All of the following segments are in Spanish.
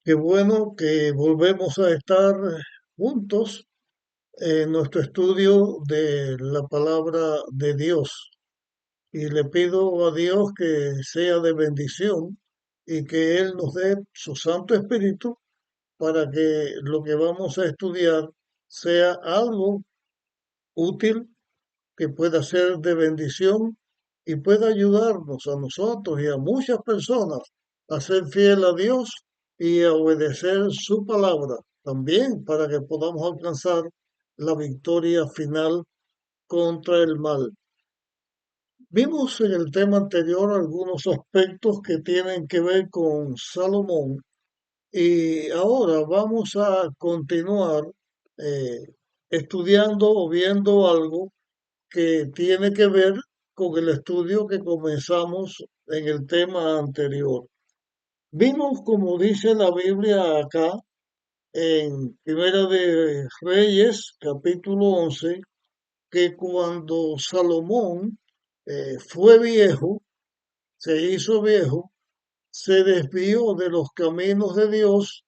Qué bueno que volvemos a estar juntos en nuestro estudio de la palabra de Dios. Y le pido a Dios que sea de bendición y que Él nos dé su Santo Espíritu para que lo que vamos a estudiar sea algo útil, que pueda ser de bendición y pueda ayudarnos a nosotros y a muchas personas a ser fiel a Dios y a obedecer su palabra, también para que podamos alcanzar la victoria final contra el mal. Vimos en el tema anterior algunos aspectos que tienen que ver con Salomón y ahora vamos a continuar eh, estudiando o viendo algo que tiene que ver con el estudio que comenzamos en el tema anterior. Vimos, como dice la Biblia acá, en Primera de Reyes, capítulo 11, que cuando Salomón fue viejo, se hizo viejo, se desvió de los caminos de Dios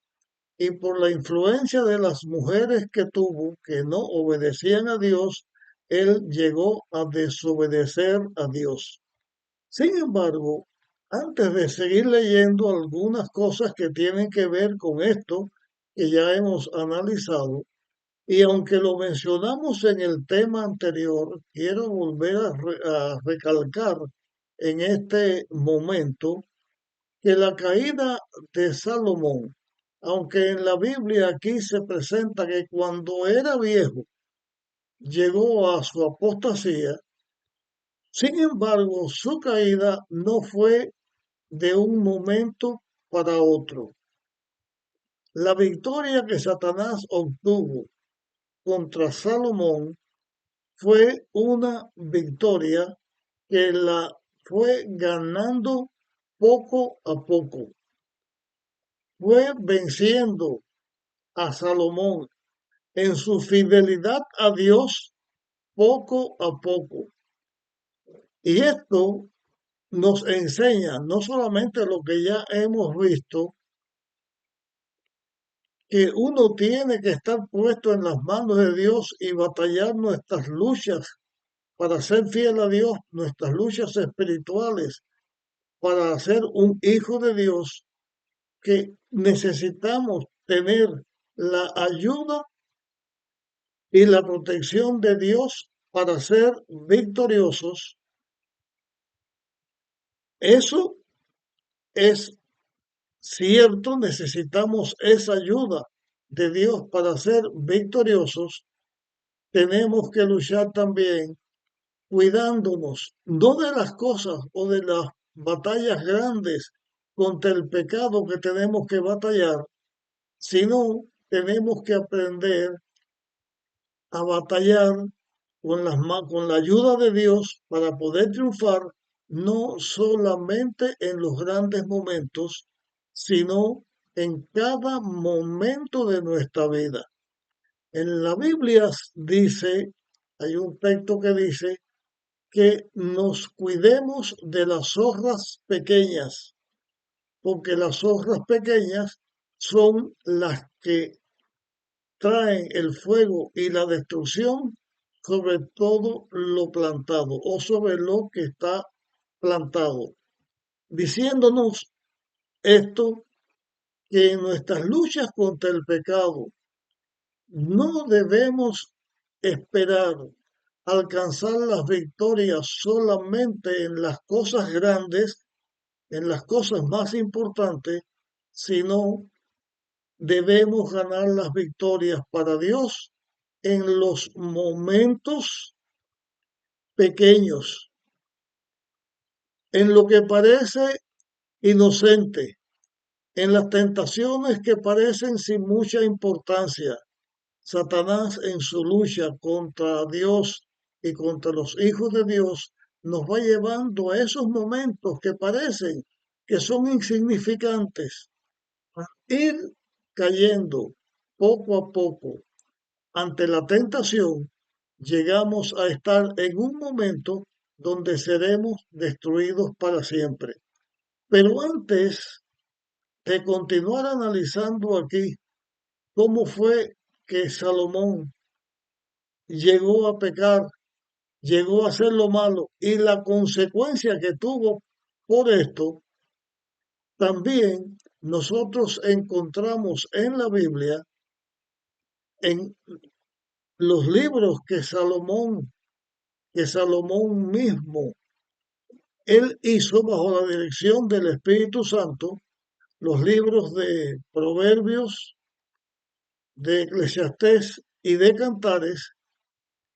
y por la influencia de las mujeres que tuvo, que no obedecían a Dios, él llegó a desobedecer a Dios. Sin embargo, antes de seguir leyendo algunas cosas que tienen que ver con esto que ya hemos analizado, y aunque lo mencionamos en el tema anterior, quiero volver a recalcar en este momento que la caída de Salomón, aunque en la Biblia aquí se presenta que cuando era viejo llegó a su apostasía, sin embargo su caída no fue de un momento para otro. La victoria que Satanás obtuvo contra Salomón fue una victoria que la fue ganando poco a poco, fue venciendo a Salomón en su fidelidad a Dios poco a poco. Y esto nos enseña no solamente lo que ya hemos visto, que uno tiene que estar puesto en las manos de Dios y batallar nuestras luchas para ser fiel a Dios, nuestras luchas espirituales, para ser un hijo de Dios, que necesitamos tener la ayuda y la protección de Dios para ser victoriosos. Eso es cierto, necesitamos esa ayuda de Dios para ser victoriosos. Tenemos que luchar también cuidándonos, no de las cosas o de las batallas grandes contra el pecado que tenemos que batallar, sino tenemos que aprender a batallar con la ayuda de Dios para poder triunfar no solamente en los grandes momentos, sino en cada momento de nuestra vida. En la Biblia dice, hay un texto que dice que nos cuidemos de las zorras pequeñas, porque las zorras pequeñas son las que traen el fuego y la destrucción sobre todo lo plantado o sobre lo que está plantado, diciéndonos esto, que en nuestras luchas contra el pecado no debemos esperar alcanzar las victorias solamente en las cosas grandes, en las cosas más importantes, sino debemos ganar las victorias para Dios en los momentos pequeños, en lo que parece inocente, en las tentaciones que parecen sin mucha importancia. Satanás en su lucha contra Dios y contra los hijos de Dios nos va llevando a esos momentos que parecen que son insignificantes, a ir cayendo poco a poco ante la tentación, llegamos a estar en un momento donde seremos destruidos para siempre. Pero antes se continuara analizando aquí cómo fue que Salomón llegó a pecar, llegó a hacer lo malo y la consecuencia que tuvo por esto, también nosotros encontramos en la Biblia, en los libros que Salomón mismo, él hizo bajo la dirección del Espíritu Santo, los libros de Proverbios, de Eclesiastés y de Cantares,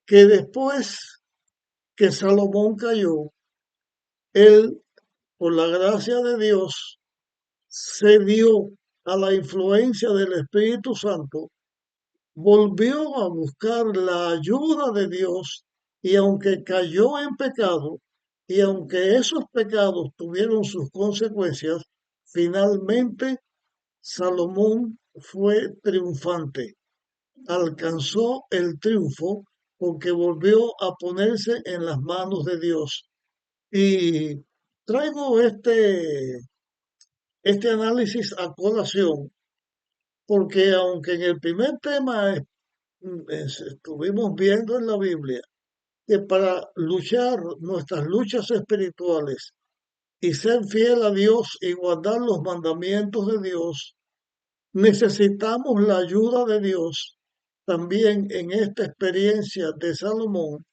que después que Salomón cayó, él, por la gracia de Dios, se dio a la influencia del Espíritu Santo, volvió a buscar la ayuda de Dios y aunque cayó en pecado y aunque esos pecados tuvieron sus consecuencias, finalmente Salomón fue triunfante, alcanzó el triunfo porque volvió a ponerse en las manos de Dios. Y traigo este análisis a colación porque aunque en el primer tema estuvimos viendo en la Biblia que para luchar nuestras luchas espirituales y ser fiel a Dios y guardar los mandamientos de Dios, necesitamos la ayuda de Dios. También en esta experiencia de Salomón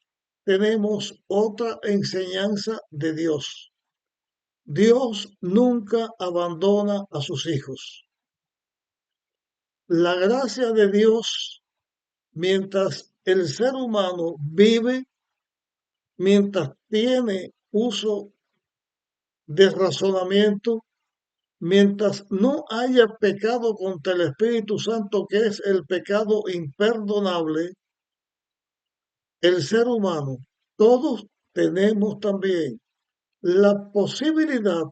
tenemos otra enseñanza de Dios. Dios nunca abandona a sus hijos. La gracia de Dios, mientras el ser humano vive, mientras tiene uso de razonamiento, mientras no haya pecado contra el Espíritu Santo, que es el pecado imperdonable, el ser humano, todos tenemos también la posibilidad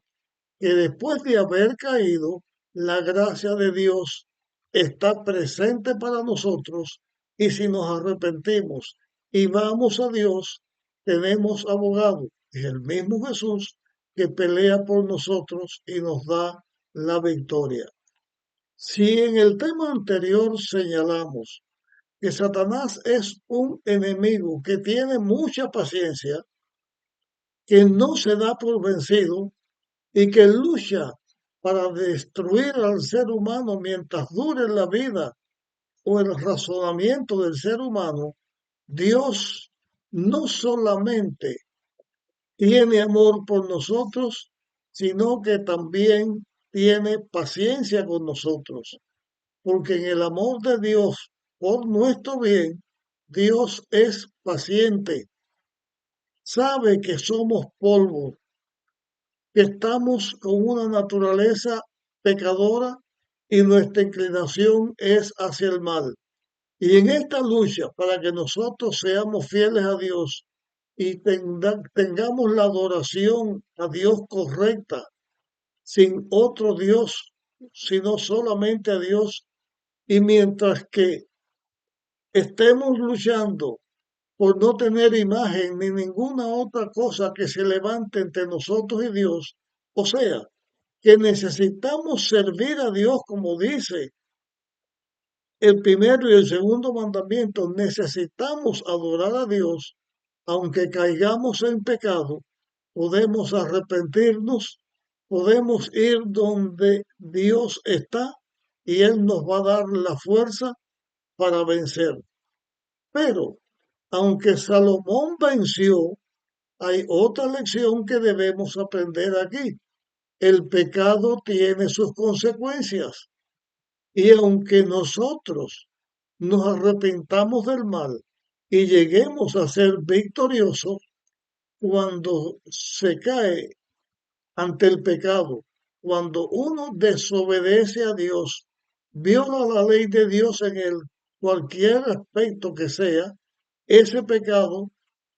que después de haber caído, la gracia de Dios está presente para nosotros y si nos arrepentimos y vamos a Dios, tenemos abogado, es el mismo Jesús que pelea por nosotros y nos da la victoria. Si en el tema anterior señalamos que Satanás es un enemigo que tiene mucha paciencia, que no se da por vencido, y que lucha para destruir al ser humano mientras dure la vida o el razonamiento del ser humano, Dios no solamente tiene amor por nosotros, sino que también tiene paciencia con nosotros, porque en el amor de Dios por nuestro bien, Dios es paciente, sabe que somos polvo, que estamos con una naturaleza pecadora y nuestra inclinación es hacia el mal. Y en esta lucha para que nosotros seamos fieles a Dios y tengamos la adoración a Dios correcta, sin otro Dios, sino solamente a Dios, y mientras que estemos luchando por no tener imagen ni ninguna otra cosa que se levante entre nosotros y Dios, o sea, que necesitamos servir a Dios como dice el primero y el segundo mandamiento, necesitamos adorar a Dios, aunque caigamos en pecado, podemos arrepentirnos, podemos ir donde Dios está y Él nos va a dar la fuerza para vencer. Pero, aunque Salomón venció, hay otra lección que debemos aprender aquí. El pecado tiene sus consecuencias y aunque nosotros nos arrepintamos del mal y lleguemos a ser victoriosos, cuando se cae ante el pecado, cuando uno desobedece a Dios, viola la ley de Dios en el cualquier aspecto que sea, ese pecado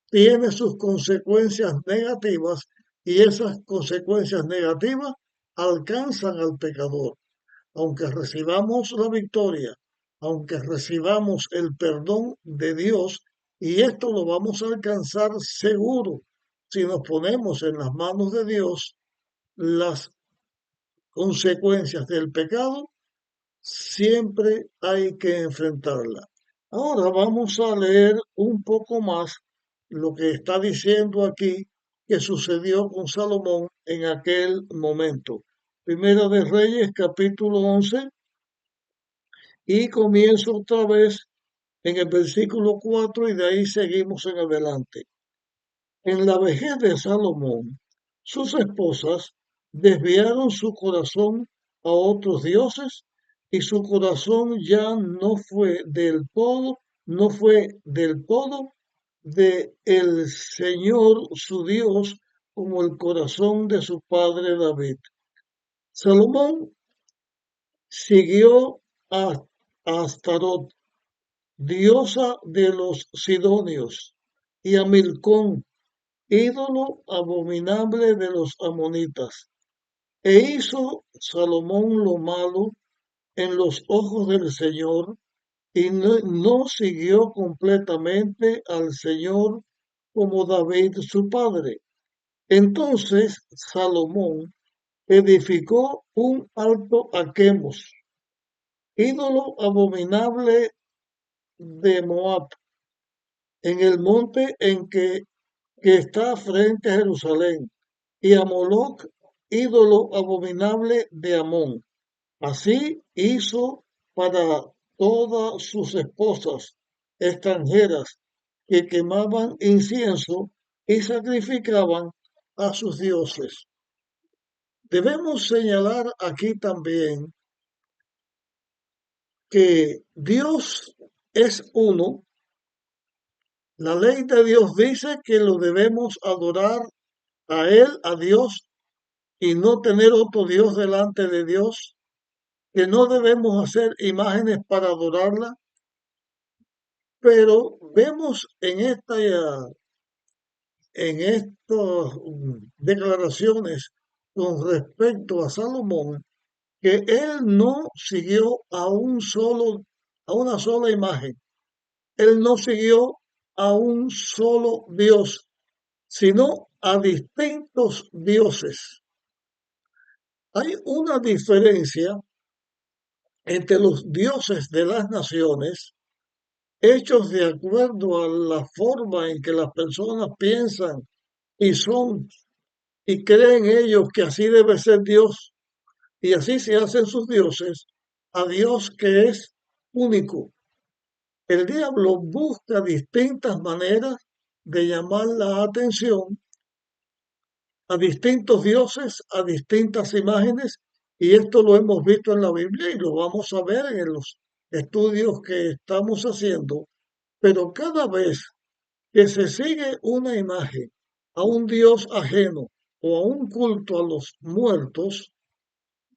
tiene sus consecuencias negativas y esas consecuencias negativas alcanzan al pecador. Aunque recibamos la victoria, aunque recibamos el perdón de Dios, y esto lo vamos a alcanzar seguro si nos ponemos en las manos de Dios, las consecuencias del pecado, siempre hay que enfrentarla. Ahora vamos a leer un poco más lo que está diciendo aquí que sucedió con Salomón en aquel momento. Primera de Reyes, capítulo 11, y comienzo otra vez en el versículo 4 y de ahí seguimos en adelante. En la vejez de Salomón, sus esposas desviaron su corazón a otros dioses y su corazón ya no fue del todo de el Señor su Dios como el corazón de su padre David. Salomón siguió a Astarot, diosa de los sidonios, y a Milcón, ídolo abominable de los amonitas. E hizo Salomón lo malo en los ojos del Señor y no siguió completamente al Señor como David su padre. Entonces Salomón edificó un alto a Quemos, ídolo abominable de Moab, en el monte que está frente a Jerusalén, y a Moloc, ídolo abominable de Amón. Así hizo para todas sus esposas extranjeras que quemaban incienso y sacrificaban a sus dioses. Debemos señalar aquí también que Dios es uno. La ley de Dios dice que lo debemos adorar a Él, a Dios, y no tener otro Dios delante de Dios, que no debemos hacer imágenes para adorarla, pero vemos en estas declaraciones con respecto a Salomón que él no siguió a una sola imagen, él no siguió a un solo Dios, sino a distintos dioses. Hay una diferencia entre los dioses de las naciones, hechos de acuerdo a la forma en que las personas piensan y son, y creen ellos que así debe ser Dios, y así se hacen sus dioses, a Dios que es único. El diablo busca distintas maneras de llamar la atención a distintos dioses, a distintas imágenes, y esto lo hemos visto en la Biblia y lo vamos a ver en los estudios que estamos haciendo, pero cada vez que se sigue una imagen a un dios ajeno o a un culto a los muertos,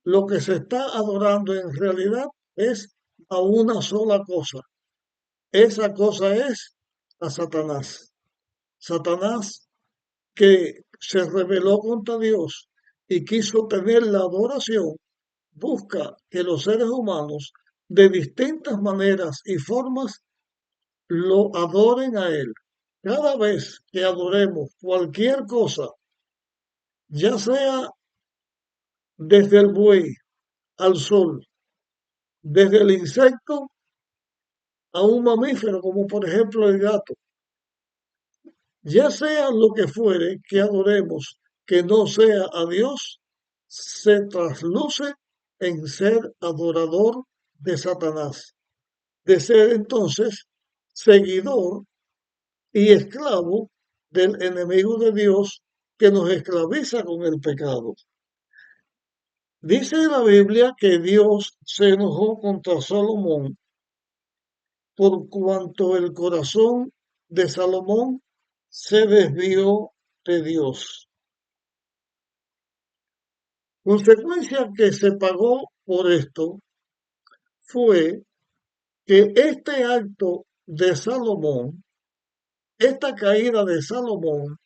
lo que se está adorando en realidad es a una sola cosa. Esa cosa es a Satanás. Satanás que se rebeló contra Dios y quiso tener la adoración, busca que los seres humanos de distintas maneras y formas lo adoren a Él. Cada vez que adoremos cualquier cosa, ya sea desde el buey al sol, desde el insecto a un mamífero, como por ejemplo el gato, ya sea lo que fuere que adoremos que no sea a Dios, se trasluce en ser adorador de Satanás, de ser entonces seguidor y esclavo del enemigo de Dios que nos esclaviza con el pecado. Dice la Biblia que Dios se enojó contra Salomón por cuanto el corazón de Salomón se desvió de Dios. Consecuencia que se pagó por esto fue que este acto de Salomón, esta caída de Salomón,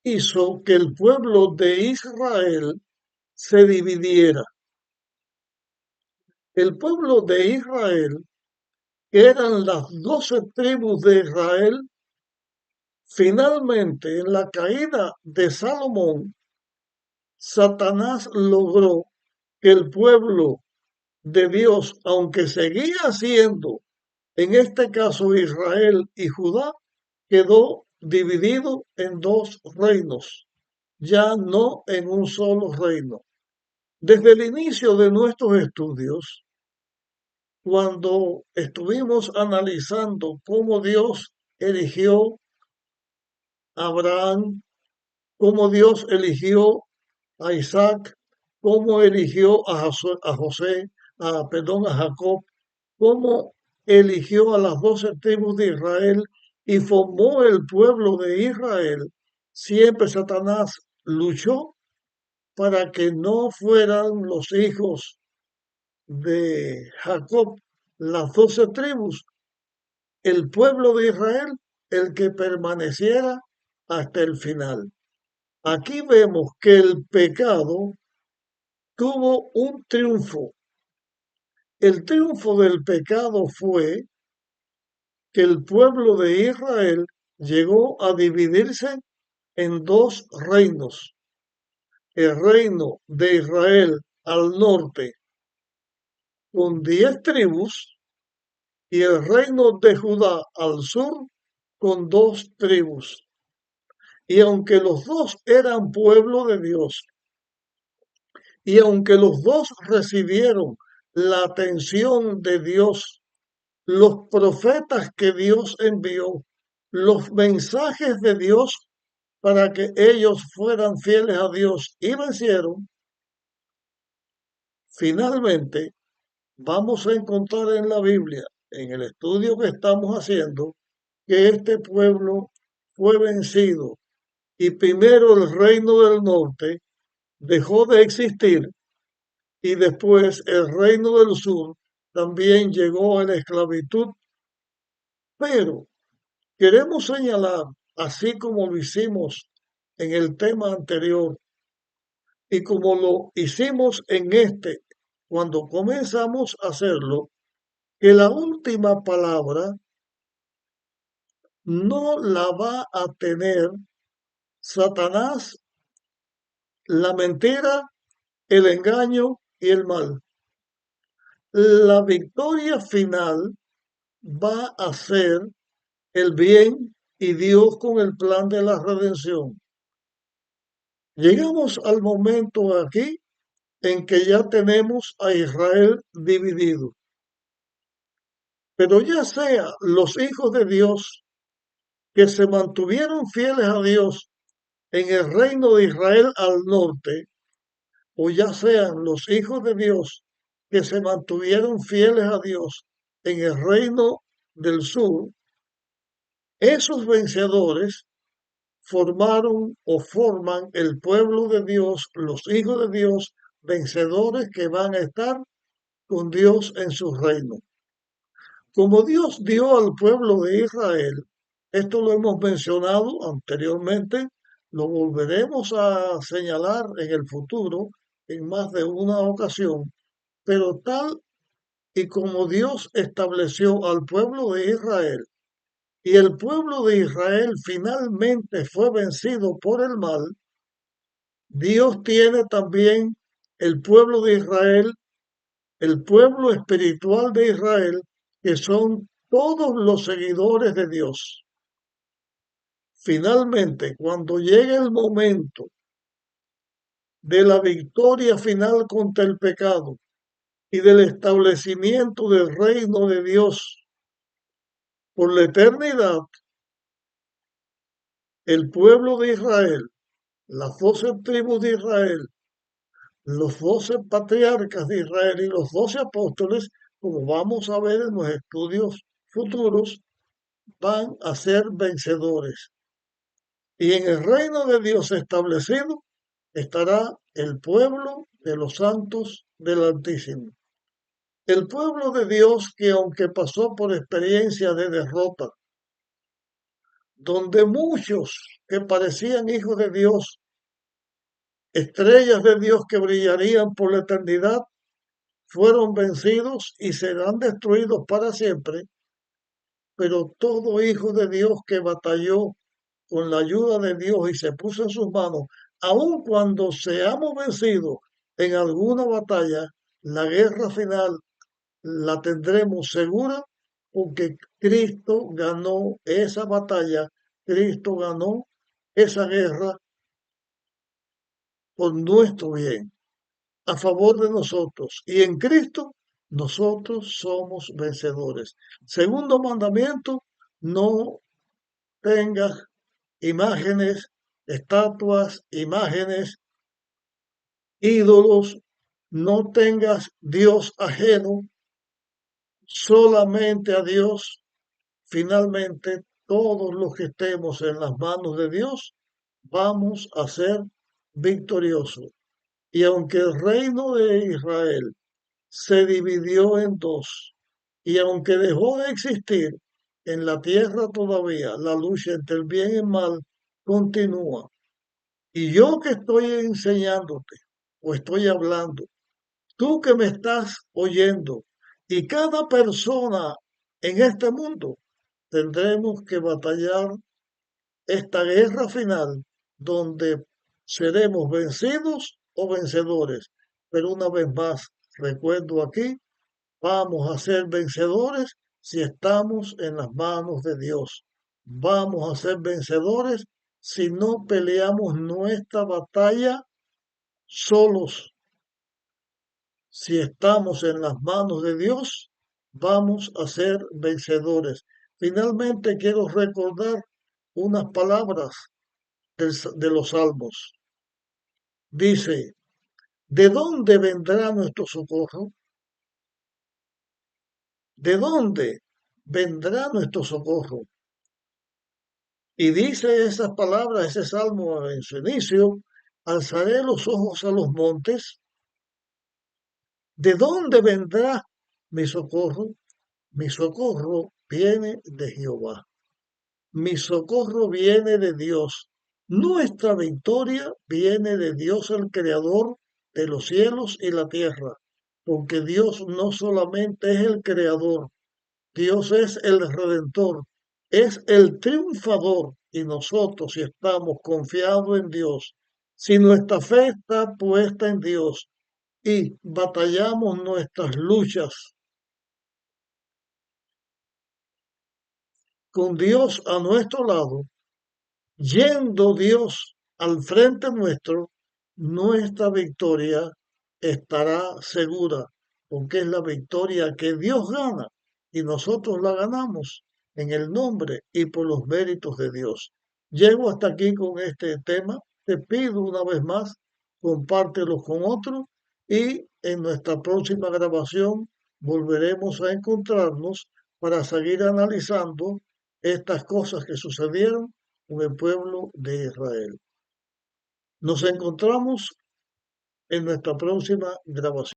hizo que el pueblo de Israel se dividiera. El pueblo de Israel, que eran las 12 tribus de Israel, finalmente en la caída de Salomón, Satanás logró que el pueblo de Dios, aunque seguía siendo, en este caso Israel y Judá, quedó dividido en dos reinos, ya no en un solo reino. Desde el inicio de nuestros estudios, cuando estuvimos analizando cómo Dios eligió a Abraham, cómo Dios eligió a Isaac, cómo eligió a José, perdón, a Jacob, cómo eligió a las 12 tribus de Israel y formó el pueblo de Israel, siempre Satanás luchó para que no fueran los hijos de Jacob, las 12 tribus, el pueblo de Israel, el que permaneciera hasta el final. Aquí vemos que el pecado tuvo un triunfo. El triunfo del pecado fue que el pueblo de Israel llegó a dividirse en dos reinos. El reino de Israel al norte con 10 tribus y el reino de Judá al sur con 2 tribus. Y aunque los dos eran pueblo de Dios, y aunque los dos recibieron la atención de Dios, los profetas que Dios envió, los mensajes de Dios para que ellos fueran fieles a Dios y vencieron, finalmente vamos a encontrar en la Biblia, en el estudio que estamos haciendo, que este pueblo fue vencido y primero el reino del norte dejó de existir y después el reino del sur también llegó a la esclavitud. Pero queremos señalar, así como lo hicimos en el tema anterior y como lo hicimos en este, cuando comenzamos a hacerlo, que la última palabra no la va a tener Satanás, la mentira, el engaño y el mal. La victoria final va a ser el bien y Dios con el plan de la redención. Llegamos al momento aquí en que ya tenemos a Israel dividido. Pero ya sea los hijos de Dios que se mantuvieron fieles a Dios en el reino de Israel al norte, o ya sean los hijos de Dios que se mantuvieron fieles a Dios en el reino del sur, esos vencedores formaron o forman el pueblo de Dios, los hijos de Dios, vencedores que van a estar con Dios en su reino. Como Dios dio al pueblo de Israel, esto lo hemos mencionado anteriormente, lo volveremos a señalar en el futuro en más de una ocasión, pero tal y como Dios estableció al pueblo de Israel, y el pueblo de Israel finalmente fue vencido por el mal, Dios tiene también el pueblo de Israel, el pueblo espiritual de Israel, que son todos los seguidores de Dios. Finalmente, cuando llegue el momento de la victoria final contra el pecado y del establecimiento del reino de Dios por la eternidad, el pueblo de Israel, las 12 tribus de Israel, los 12 patriarcas de Israel y los 12 apóstoles, como vamos a ver en los estudios futuros, van a ser vencedores. Y en el reino de Dios establecido estará el pueblo de los santos del Altísimo. El pueblo de Dios que aunque pasó por experiencia de derrota, donde muchos que parecían hijos de Dios, estrellas de Dios que brillarían por la eternidad, fueron vencidos y serán destruidos para siempre, pero todo hijo de Dios que batalló con la ayuda de Dios y se puso en sus manos, aun cuando seamos vencidos en alguna batalla, la guerra final la tendremos segura porque Cristo ganó esa batalla, Cristo ganó esa guerra por nuestro bien, a favor de nosotros. Y en Cristo nosotros somos vencedores. Segundo mandamiento, no tengas imágenes, estatuas, imágenes, ídolos, no tengas Dios ajeno, solamente a Dios. Finalmente, todos los que estemos en las manos de Dios, vamos a ser victoriosos. Y aunque el reino de Israel se dividió en dos, y aunque dejó de existir, en la tierra todavía la lucha entre el bien y el mal continúa. Y yo que estoy enseñándote o estoy hablando, tú que me estás oyendo, y cada persona en este mundo, tendremos que batallar esta guerra final donde seremos vencidos o vencedores. Pero una vez más, recuerdo aquí, vamos a ser vencedores si estamos en las manos de Dios. Vamos a ser vencedores si no peleamos nuestra batalla solos. Si estamos en las manos de Dios, vamos a ser vencedores. Finalmente quiero recordar unas palabras de los salmos. Dice, ¿de dónde vendrá nuestro socorro? ¿De dónde vendrá nuestro socorro? Y dice esas palabras, ese salmo en su inicio, alzaré los ojos a los montes. ¿De dónde vendrá mi socorro? Mi socorro viene de Jehová. Mi socorro viene de Dios. Nuestra victoria viene de Dios el Creador de los cielos y la tierra. Porque Dios no solamente es el Creador, Dios es el Redentor, es el triunfador. Y nosotros, si estamos confiados en Dios, si nuestra fe está puesta en Dios y batallamos nuestras luchas con Dios a nuestro lado, yendo Dios al frente nuestro, nuestra victoria estará segura, porque es la victoria que Dios gana y nosotros la ganamos en el nombre y por los méritos de Dios. Llego hasta aquí con este tema. Te pido una vez más, compártelo con otros y en nuestra próxima grabación volveremos a encontrarnos para seguir analizando estas cosas que sucedieron con el pueblo de Israel. Nos encontramos en nuestra próxima grabación.